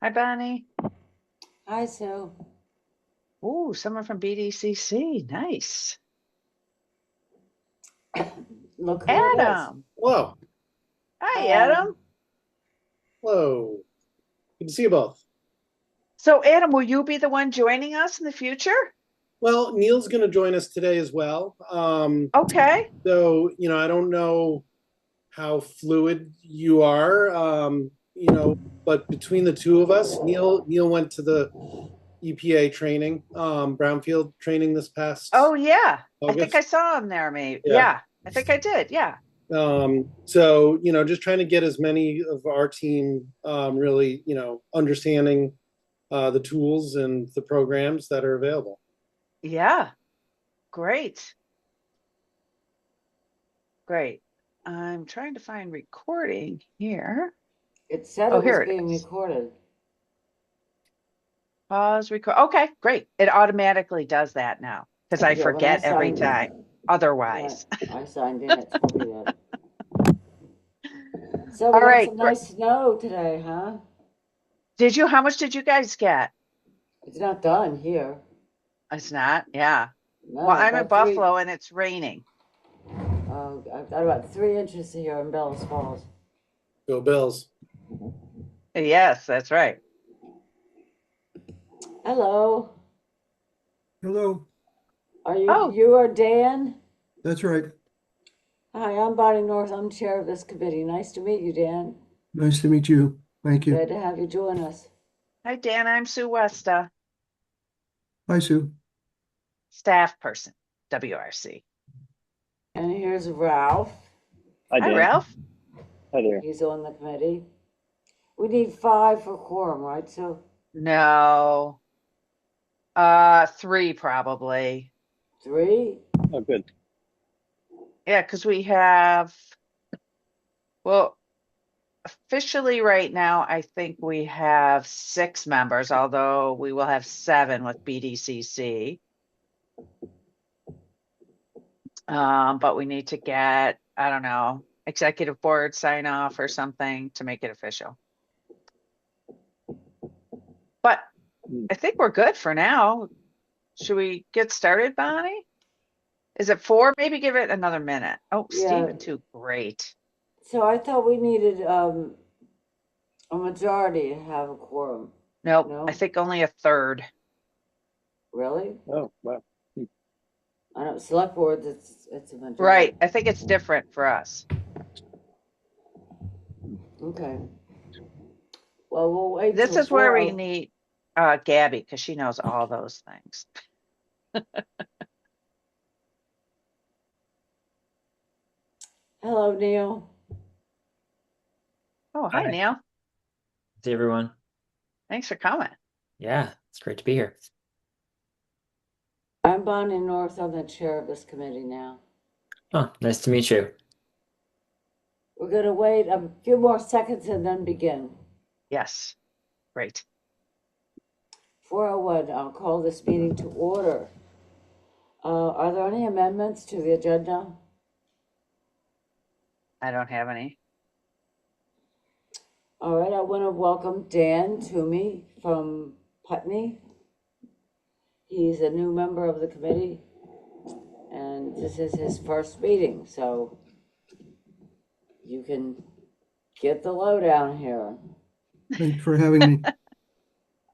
Hi, Bonnie. Hi, Sue. Ooh, someone from BDCC. Nice. Look who it is. Adam. Hello. Hi, Adam. Hello. Good to see you both. So, Adam, will you be the one joining us in the future? Well, Neil's going to join us today as well. Okay. So, I don't know how fluid you are, but between the two of us, Neil went to the EPA training, Brownfield training this past Oh, yeah. I think I August. saw him there, maybe. Yeah. Yeah, I think I did. Yeah. So, just trying to get as many of our team really, understanding the tools and the programs that are available. Yeah. Great. Great. I'm trying to find recording here. It said Oh, it was here it being is. recorded. Pause record. Okay, great. It automatically does that now because I Yeah, when I forget every signed, time. Otherwise. I signed in, it told me that. So we All got right. some nice snow today, huh? How much did you guys get? It's not done here. It's not. Yeah. No, Well, I'm in Buffalo and it's raining. I've got about 3 inches here in Bellas Falls. Go Bills. Yes, that's right. Hello. Hello, Oh, You are Dan? that's right. Hi, I'm Bonnie North. I'm chair of this committee. Nice to meet you, Dan. Nice to meet you. Thank you. Glad to have you join us. hi, Dan. I'm Sue Westa, Hi, Sue. staff person, WRC. And here's Ralph. Hi, Hi, Dan. Ralph. Hi there. He's on the committee. We need 5 for quorum, right? So No. 3 probably. 3? Oh, good. Yeah, because we have, well, officially right now, I think we have 6 members, although we will have 7 with BDCC. But we need to get, I don't know, executive board sign off or something to make it official. But I think we're good for now. Should we get started, Bonnie? Is it 4? Maybe give it another minute. Oh, Yeah. Stephen too. Great. So I thought we needed a majority to have a quorum. Nope, No? I think only a third. Really? Oh, wow. I don't. Select boards, it's a majority. Right. I think it's different for us. Okay. Well, we'll wait. This till is where 4. we need Gabby because she knows all those things. Hello, Neil. Oh, hi, Hi. Neil. See everyone. Thanks for coming. Yeah, it's great to be here. I'm Bonnie North. I'm the chair of this committee now. Oh, nice to meet you. We're going to wait a few more seconds and then begin. Yes. Great. 4:01. I'll call this meeting to order. Are there any amendments to the agenda? I don't have any. All right. I want to welcome Dan Toomey from Putney. He's a new member of the committee, and this is his first meeting, so you can get the lowdown here. Thanks for having me.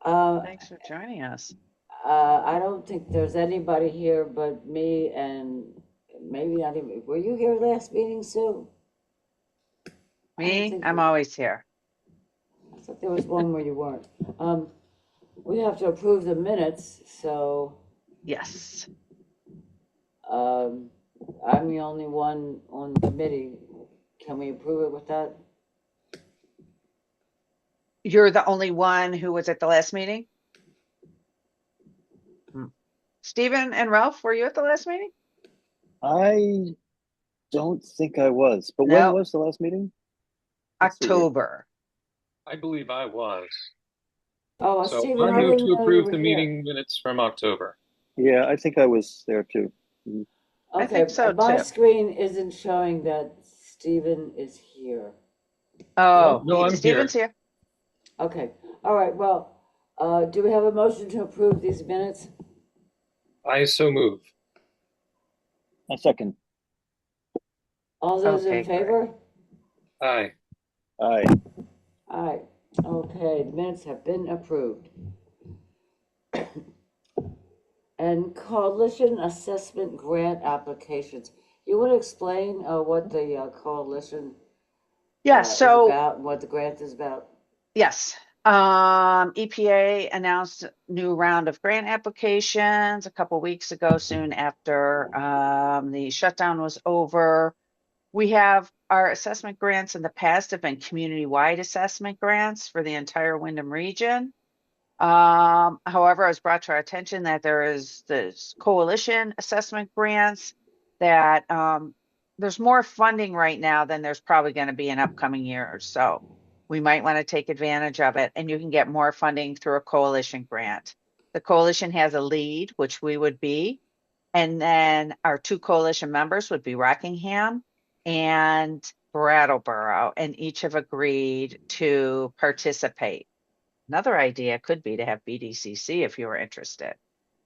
Thanks for joining us. I don't think there's anybody here but me and maybe not even. Were you here last meeting, Sue? Me, I'm always here. I thought there was one where you weren't. We have to approve the minutes, so Yes. I'm the only one on the committee. Can we approve it with that? You're the only one who was at the last meeting? Stephen and Ralph, were you at the last meeting? I don't think I was, but No. when was the last meeting? Let's see here. October. I believe I was. Oh, So Stephen, I I move didn't to know you approve were the here. meeting minutes from October. Yeah, I think I was there too. Okay, I think so, my too. screen isn't showing that Stephen is here. Oh, No, I'm Stephen's here. Okay, All right, well, do we have a motion to approve these minutes? I so move. A second. All those Okay, in favor? Aye. Aye. Aye. Okay, the minutes have been approved. And coalition assessment grant applications. You want to explain what the coalition Yeah, is so about and what the grant is about? yes. EPA announced a new round of grant applications a couple weeks ago, soon after the shutdown was over. We have our assessment grants in the past have been community-wide assessment grants for the entire Wyndham region. However, it was brought to our attention that there is this coalition assessment grants that there's more funding right now than there's probably going to be in upcoming years. So we might want to take advantage of it, and you can get more funding through a coalition grant. The coalition has a lead, which we would be, and then our two coalition members would be Rockingham and Brattleboro, and each have agreed to participate. Another idea could be to have BDCC if you were interested.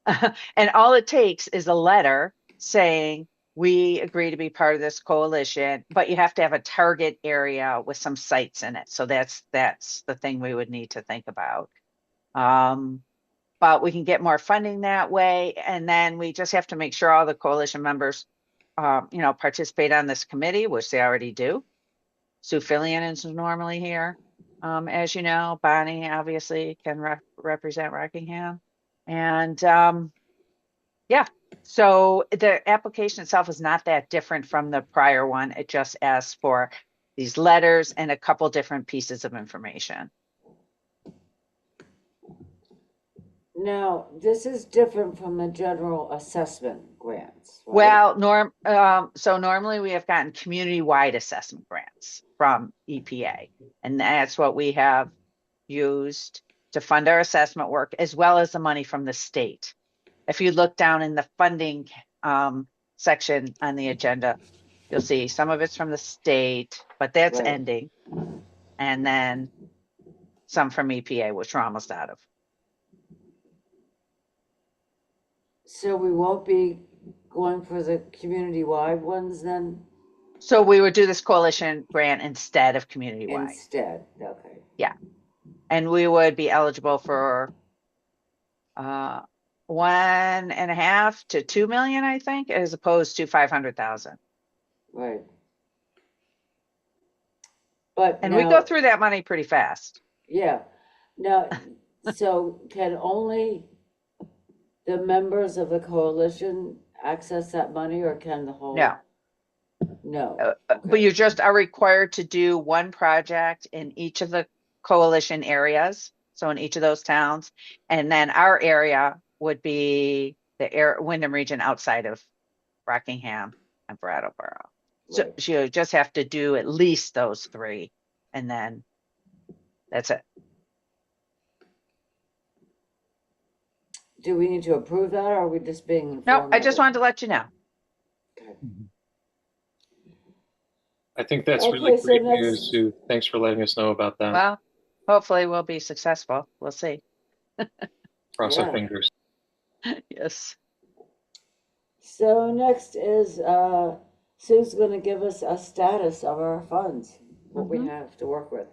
And all it takes is a letter saying, we agree to be part of this coalition, but you have to have a target area with some sites in it. So that's the thing we would need to think about. But we can get more funding that way. And then we just have to make sure all the coalition members, participate on this committee, which they already do. Sue Fillion is normally here. As you know, Bonnie obviously can represent Rockingham. And yeah, so the application itself is not that different from the prior one. It just asks for these letters and a couple different pieces of information. Now, this is different from the general assessment grants, right? Well, so normally we have gotten community-wide assessment grants from EPA, and that's what we have used to fund our assessment work, as well as the money from the state. If you look down in the funding section on the agenda, you'll see some of it's from the state, but that's Right. ending, and then some from EPA, which we're almost out of. So we won't be going for the community-wide ones then? So we would do this coalition grant instead of community-wide. Instead, okay. Yeah. And we would be eligible for 1.5 to 2 million, I think, as opposed to 500,000. Right. But And now, we go through that money pretty fast. yeah. Now, so can only the members of the coalition access that money, or can the whole? No. No. But you just are required to do one project in each of the coalition areas. So in each of those towns. And then our area would be the Wyndham region outside of Rockingham and Brattleboro. So Right. you just have to do at least those three, and then that's it. Do we need to approve that, or are we just being informed? No, I of just it? wanted to let you know. Okay. I think that's Okay, really so great next- news, Sue. Thanks for letting us know about that. Well, hopefully we'll be successful. We'll see. Cross Yeah. our fingers. Yes. So next is Sue's going to give us a status of our funds, what we have to work with.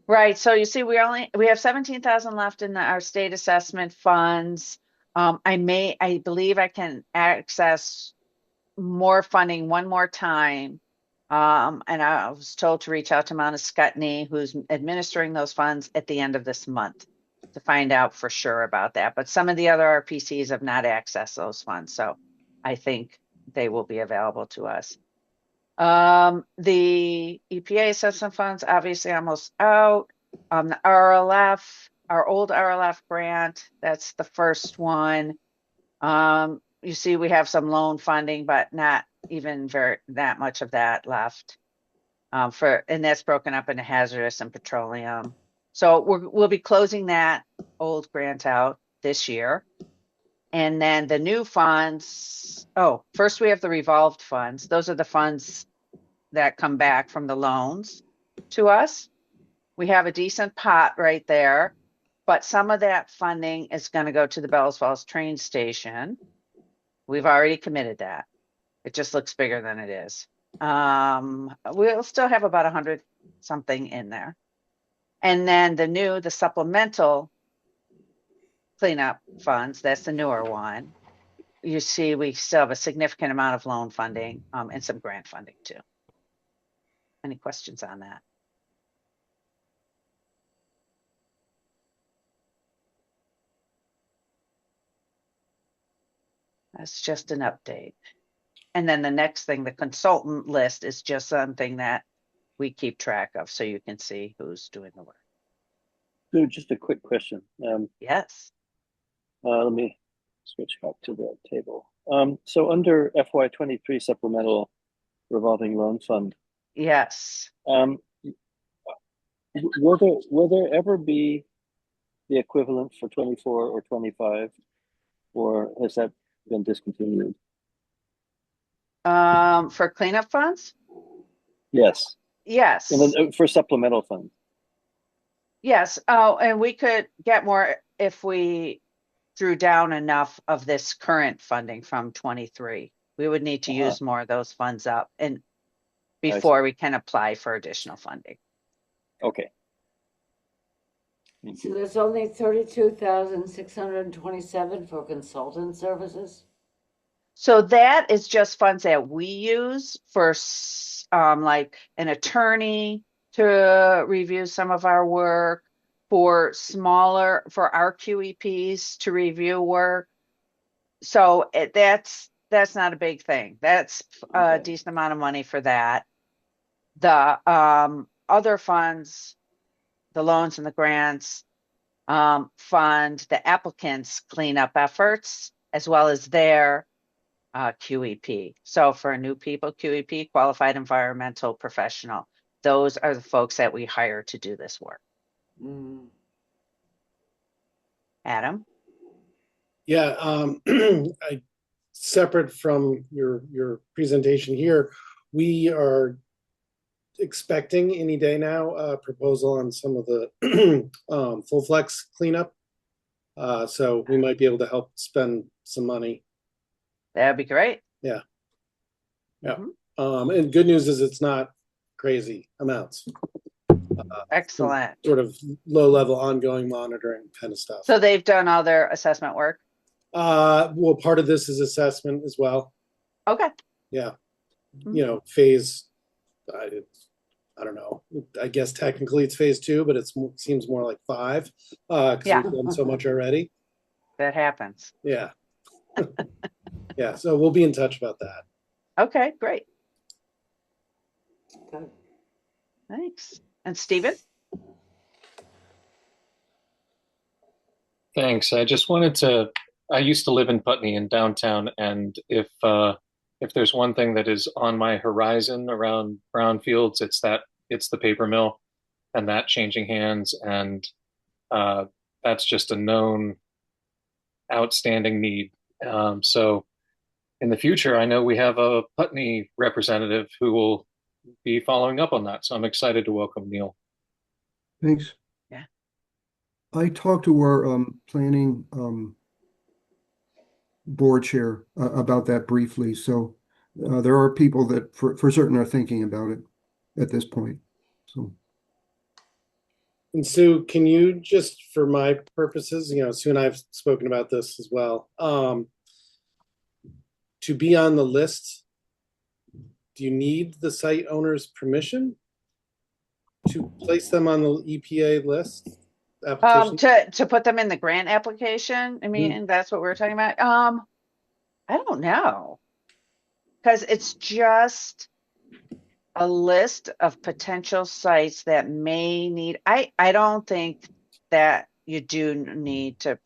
Right. So you see, we have 17,000 left in our state assessment funds. I believe I can access more funding one more time. And I was told to reach out to Mount Scottney, who's administering those funds at the end of this month, to find out for sure about that. But some of the other RPCs have not accessed those funds, so I think they will be available to us. The EPA assessment funds, obviously almost out. The RLF, our old RLF grant, that's the first one. You see, we have some loan funding, but not even that much of that left. And that's broken up into hazardous and petroleum. So we'll be closing that old grant out this year. And then the new funds, first we have the revolved funds. Those are the funds that come back from the loans to us. We have a decent pot right there. but some of that funding is going to go to the Bells Falls train station. We've already committed that. It just looks bigger than it is. We'll still have about 100 something in there. And then the supplemental cleanup funds, that's the newer one. You see, we still have a significant amount of loan funding and some grant funding too. Any questions on that? That's just an update. And then the next thing, the consultant list is just something that we keep track of so you can see who's doing the work. So just a quick question. Yes. Let me switch back to the table. So under FY23 supplemental revolving loan fund, Yes. will there ever be the equivalent for 24 or 25, or has that been discontinued? For cleanup funds? Yes. Yes. And then for supplemental funds. Yes. Oh, and we could get more if we drew down enough of this current funding from 23. We would need to use more of those funds up and before we can apply for additional funding. Okay. Thank So you. there's only 32,627 for consultant services? So that is just funds that we use for like an attorney to review some of our work, for our QEPs to review work. So that's not a big thing. That's a decent amount of money for that. The other funds, the loans and the grants, fund the applicants' cleanup efforts as well as their QEP. So for new people, QEP, qualified environmental professional, those are the folks that we hire to do this work. Adam? Yeah, separate from your presentation here, we are expecting any day now a proposal on some of the full flex cleanup. So we might be able to help spend some money. That'd be great. Yeah. Yeah. And good news is it's not crazy amounts. Excellent. Sort of low level ongoing monitoring kind of stuff. So they've done all their assessment work? Well, part of this is assessment as well. Okay. Yeah. You know, phase, I don't know. I guess technically it's phase 2, but it seems more like 5 because we've done so much already. That happens. Yeah. Yeah. So we'll be in touch about that. Okay, great. Good. Thanks. And Stephen? Thanks. I just wanted to, I used to live in Putney in downtown, and if there's one thing that is on my horizon around Brownfields, it's the paper mill and that changing hands, and that's just a known outstanding need. So in the future, I know we have a Putney representative who will be following up on that. So I'm excited to welcome Neil. Thanks. Yeah. I talked to our planning board chair about that briefly. So there are people that for certain are thinking about it at this point. So. And Sue, can you just, for my purposes, you know, Sue and I have spoken about this as well. To be on the list, do you need the site owner's permission to place them on the EPA list? Application? To put them in the grant application. I mean, that's what we're talking about. I don't know. Because it's just a list of potential sites that may need, I don't think that you do need to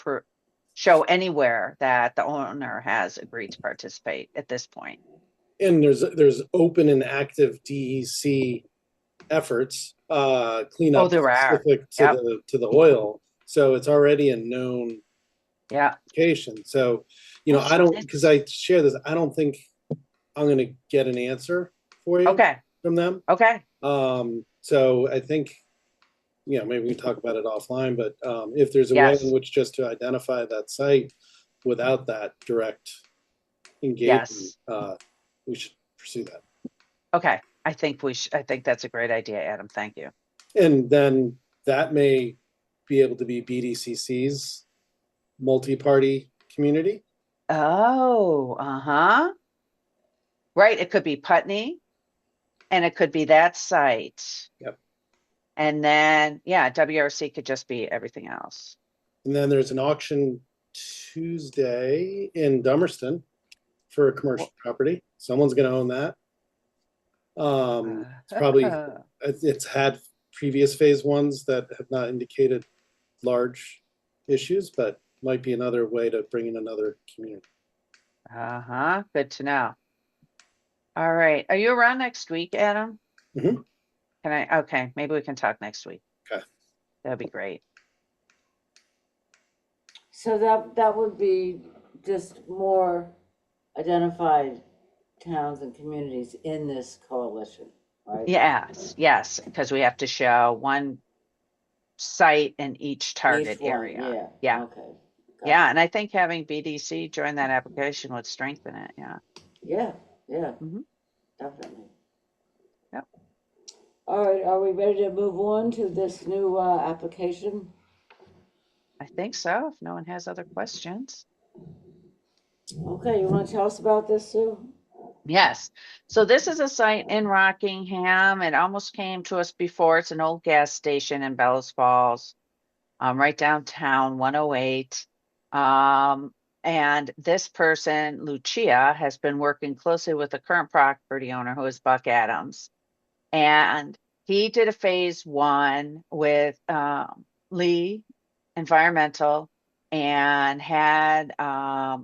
show anywhere that the owner has agreed to participate at this point. And there's open and active DEC efforts, cleanup specific to the oil. So it's already a known application. So, you know, I don't, because I share this, I don't think I'm going to get an answer for you from them. Okay. So I think maybe we can talk about it offline, but if there's a way Yes. in which just to identify that site without that direct engagement, Yes. we should pursue that. Okay. I think that's a great idea, Adam. Thank you. And then that may be able to be BDCC's multi-party community. Oh, uh-huh. Right. It could be Putney and it could be that site. Yep. And then, yeah, WRC could just be everything else. And then there's an auction Tuesday in Dummerston for a commercial property. Someone's going to own that. It's had previous phase ones that have not indicated large issues, but might be another way to bring in another community. Uh-huh. Good to know. All right. Are you around next week, Adam? Mhm. Okay, maybe we can talk next week. Okay. That'd be great. So that would be just more identified towns and communities in this coalition, right? Yes, because we have to show one site in each target Each one, area. yeah. Okay. Yeah, Gotcha. and I think having BDC join that application would strengthen it. Yeah. Yeah, Mhm. definitely. Yep. All right, are we ready to move on to this new application? I think so, if no one has other questions. Okay, you want to tell us about this, Sue? Yes. So this is a site in Rockingham. It almost came to us before. It's an old gas station in Bellows Falls, right downtown, 108. And this person, Lucia, has been working closely with the current property owner, who is Buck Adams. And he did a phase one with Lee Environmental and had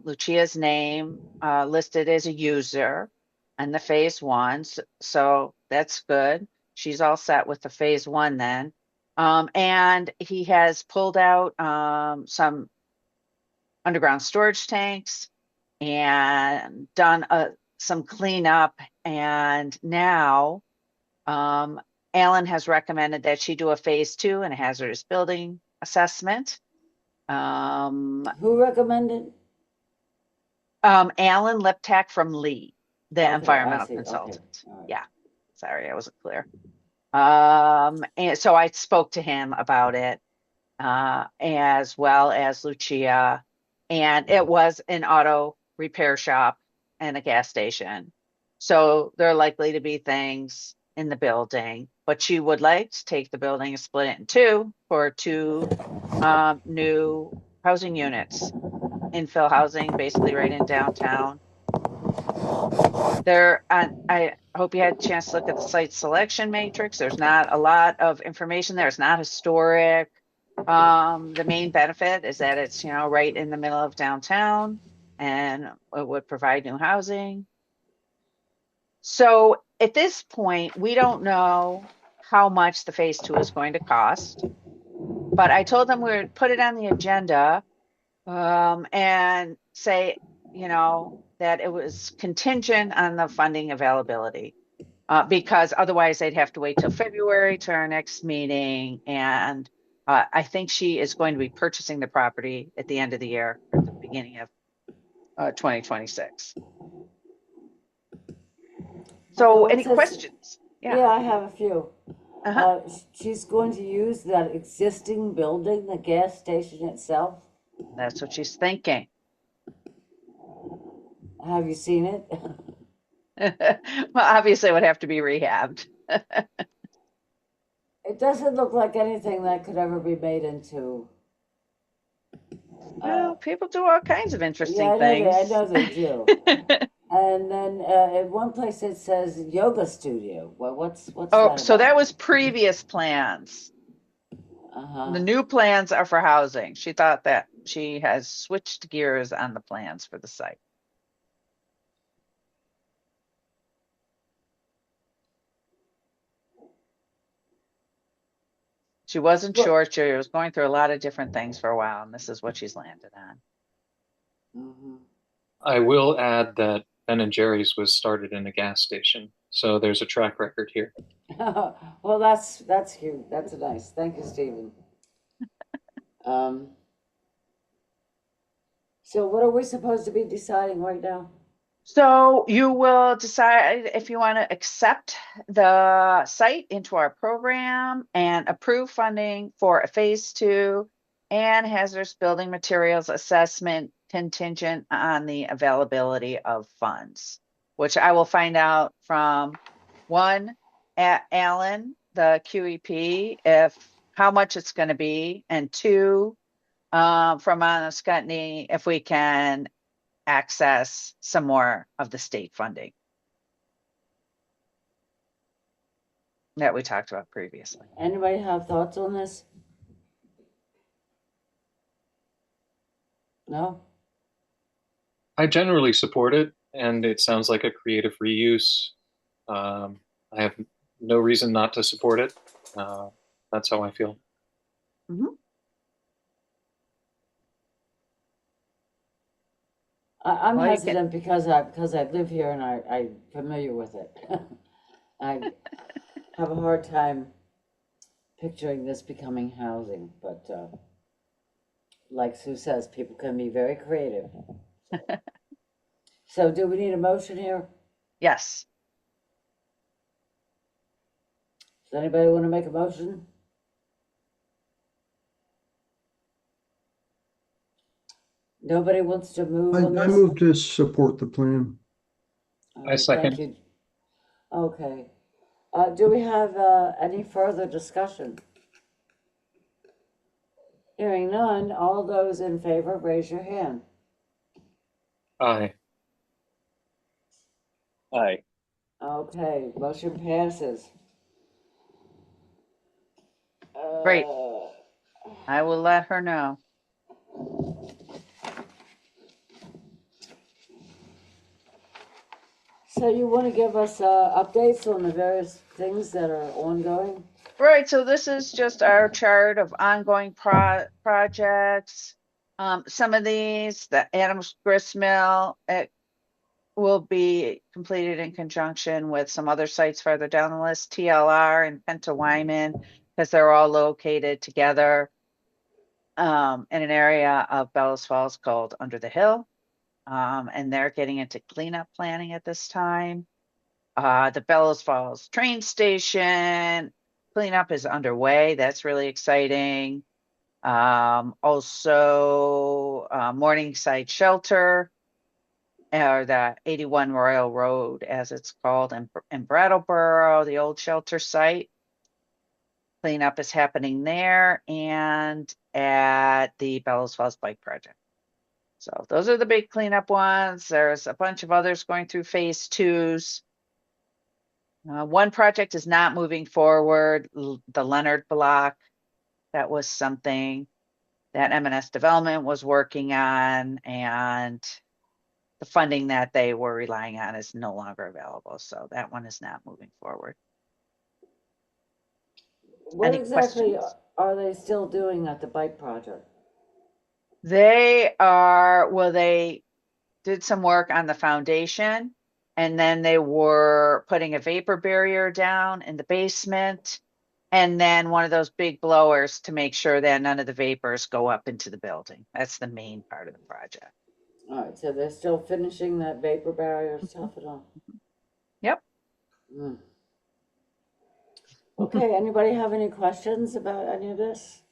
Lucia's name listed as a user in the phase one. So that's good. She's all set with the phase one then. And he has pulled out some underground storage tanks and done some cleanup. And now Alan has recommended that she do a phase two and a hazardous building assessment. Who recommended? Alan Liptak from Lee, the Okay, I environmental see. Okay, consultant. all right. Yeah, sorry, I wasn't clear. And so I spoke to him about it, as well as Lucia, and it was an auto repair shop and a gas station. So there are likely to be things in the building, but she would like to take the building and split it in two for two new housing units, infill housing, basically right in downtown. I hope you had a chance to look at the site selection matrix. There's not a lot of information there. It's not historic. The main benefit is that it's, right in the middle of downtown and it would provide new housing. So at this point, we don't know how much the phase two is going to cost, but I told them we would put it on the agenda, and say, that it was contingent on the funding availability, because otherwise they'd have to wait till February to our next meeting. And I think she is going to be purchasing the property at the end of the year or at the beginning of 2026. So Okay, any questions? Yeah, I have a few. Uh-huh. She's going to use that existing building, the gas station itself. That's what she's thinking. Have you seen it? Well, obviously it would have to be rehabbed. It doesn't look like anything that could ever be made into. Well, people do all kinds of interesting Yeah, things. I know they do. And then at one place it says yoga studio. Well, what's Oh, that so about? that was previous plans. Uh-huh. The new plans are for housing. She thought that she has switched gears on the plans for the site. She wasn't sure. She was going through a lot of different things for a while, and this is what she's landed on. Mm-hmm. I will add that Ben and Jerry's was started in a gas station, So there's a track record here. Well, that's cute. That's nice. Thank you, Stephen. So what are we supposed to be deciding right now? So you will decide if you want to accept the site into our program and approve funding for a phase 2 and hazardous building materials assessment contingent on the availability of funds, which I will find out from one, Alan, the QEP, if how much it's going to be, and two, from Anna Scutney, if we can access some more of the state funding that we talked about previously. Anybody have thoughts on this? No? I generally support it, and it sounds like a creative reuse. I have no reason not to support it. That's how I feel. Mhm. I'm Well, you can- hesitant because I live here and I'm familiar with it. I have a hard time picturing this becoming housing, but like Sue says, people can be very creative. So do we need a motion here? Yes. Does anybody want to make a motion? Nobody wants to move on I this? move to support the plan. All I right, second. thank you. Okay. Do we have any further discussion? Hearing none, all those in favor, raise your hand. Aye. Aye. Okay, motion passes. Great. I will let her know. So you want to give us updates on the various things that are ongoing? Right, so this is just our chart of ongoing projects. Some of these, the Adams Grist Mill, it will be completed in conjunction with some other sites further down the list, TLR and Pentawyman, because they're all located together in an area of Bellows Falls called Under the Hill. And they're getting into cleanup planning at this time. The Bellows Falls train station cleanup is underway. That's really exciting. Also, Morningside Shelter, or the 81 Royal Road, as it's called, in Brattleboro, the old shelter site. Cleanup is happening there and at the Bellows Falls Bike Project. So those are the big cleanup ones. There's a bunch of others going through phase 2s. One project is not moving forward, the Leonard Block. That was something that M&S Development was working on, and the funding that they were relying on is no longer available. So that one is not moving forward. What Any exactly questions? are they still doing at the bike project? They did some work on the foundation, and then they were putting a vapor barrier down in the basement, and then one of those big blowers to make sure that none of the vapors go up into the building. That's the main part of the project. All right, so they're still finishing that vapor barrier stuff and all? Yep. Mm. Okay, anybody have any questions about any of this?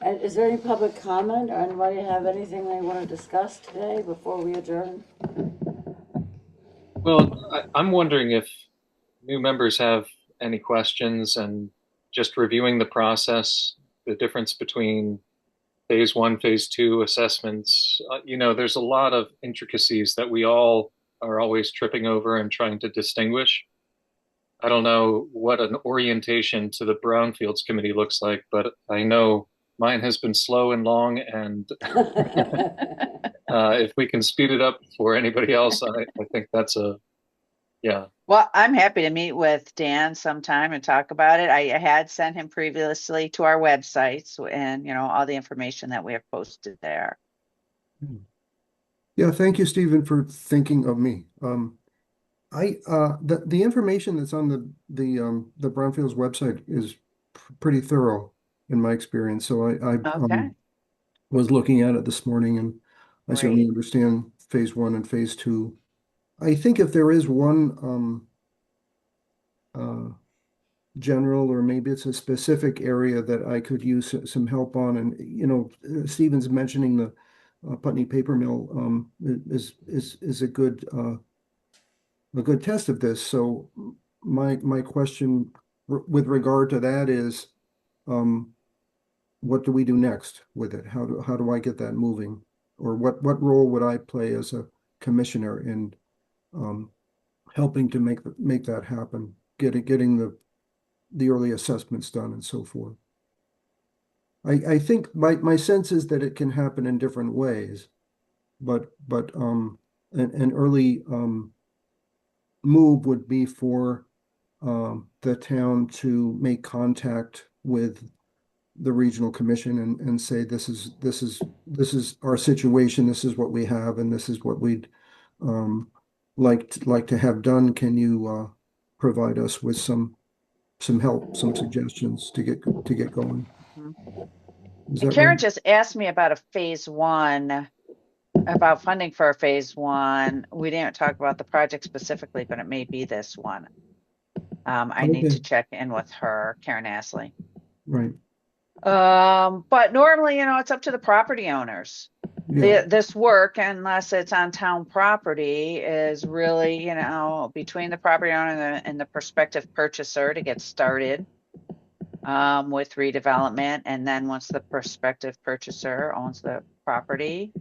And is there any public comment or anybody have anything they want to discuss today before we adjourn? Well, I'm wondering if new members have any questions, and just reviewing the process, the difference between phase 1, phase 2 assessments. There's a lot of intricacies that we all are always tripping over and trying to distinguish. I don't know what an orientation to the Brownfields committee looks like, but I know mine has been slow and long, and if we can speed it up for anybody else, I think that's yeah. Well, I'm happy to meet with Dan sometime and talk about it. I had sent him previously to our websites and, all the information that we have posted there. Yeah, Yeah, thank you, Stephen, for thinking of me. The information that's on the Brownfields website is pretty thorough in my experience. So I Okay, was looking at it this morning, and I certainly great. understand phase one and phase two. I think if there is one uh, general, or maybe it's a specific area that I could use some help on, and Stephen's mentioning the Putney paper mill is a good test of this. So my question with regard to that is, um, what do we do next with it? How do I get that moving? Or what role would I play as a commissioner in um, helping to make that happen, getting the early assessments done and so forth? I think my sense is that it can happen in different ways, but an early move would be for the town to make contact with the regional commission and say, this is our situation, this is what we have, and this is what we'd like to have done. Can you provide us with some help, some suggestions to get going? Mhm. Is And that right? Karen just asked me about a phase one, about funding for a phase one. We didn't talk about the project specifically, but it may be this one. I need Okay, to check in with her, Karen Astley. right. But normally, it's up to the property owners. Yeah. This work, unless it's on town property, is really, between the property owner and the prospective purchaser to get started with redevelopment. And then once the prospective purchaser owns the property,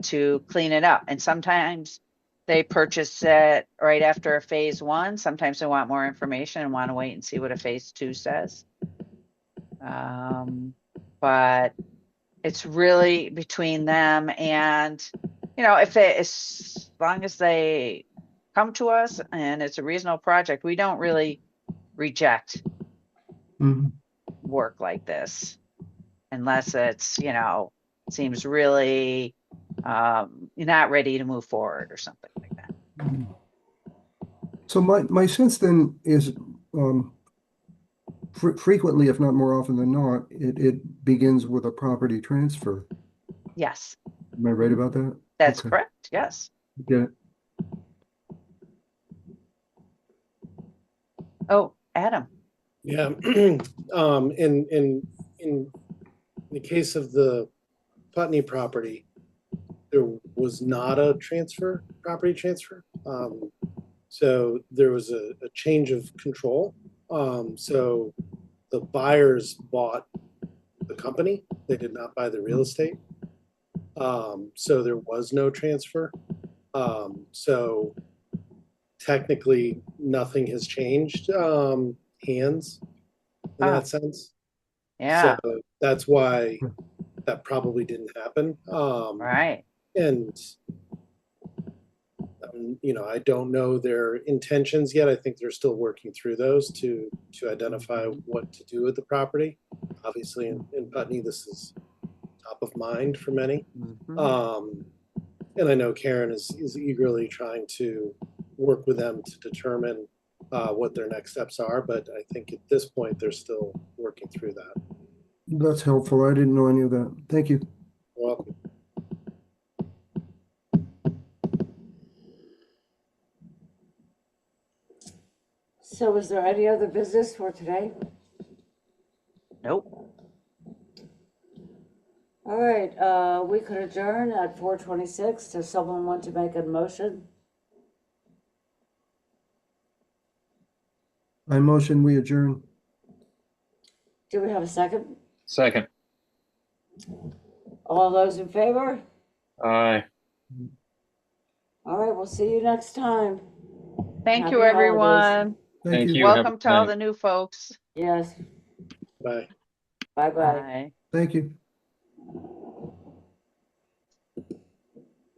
to clean it up. And sometimes they purchase it right after a phase one. Sometimes they want more information and want to wait and see what a phase two says. But it's really between them, and as long as they come to us and it's a reasonable project, we don't really reject Mhm. work like this unless it's seems really you're not ready to move forward or something like that. Mhm. So my sense then is, frequently, if not more often than not, it begins with a property transfer. Yes, Am I right about that? that's Okay, correct. Yes. get it. Oh, Adam. Yeah. In the case of the Putney property, there was not a property transfer. So there was a change of control. So the buyers bought the company. They did not buy the real estate. So there was no transfer. So technically nothing has changed hands in Oh, that sense. So yeah. that's why that probably didn't happen. Right. And I don't know their intentions yet. I think they're still working through those to identify what to do with the property. Obviously, in Putney, this is top of mind for many. Mhm. And I know Karen is eagerly trying to work with them to determine what their next steps are. But I think at this point, they're still working through that. That's helpful. I didn't know any of that. Thank you. You're welcome. So is there any other business for today? Nope. All right, we could adjourn at 4:26. Does someone want to make a motion? I motion we adjourn. Do we have a second? Second. All those in favor? Aye. All right, we'll see you next time. Thank you, Happy holidays. everyone. Thank Thank you. you. Have a Welcome good to all night. the new folks. Yes, Bye. bye-bye. Bye. Thank you.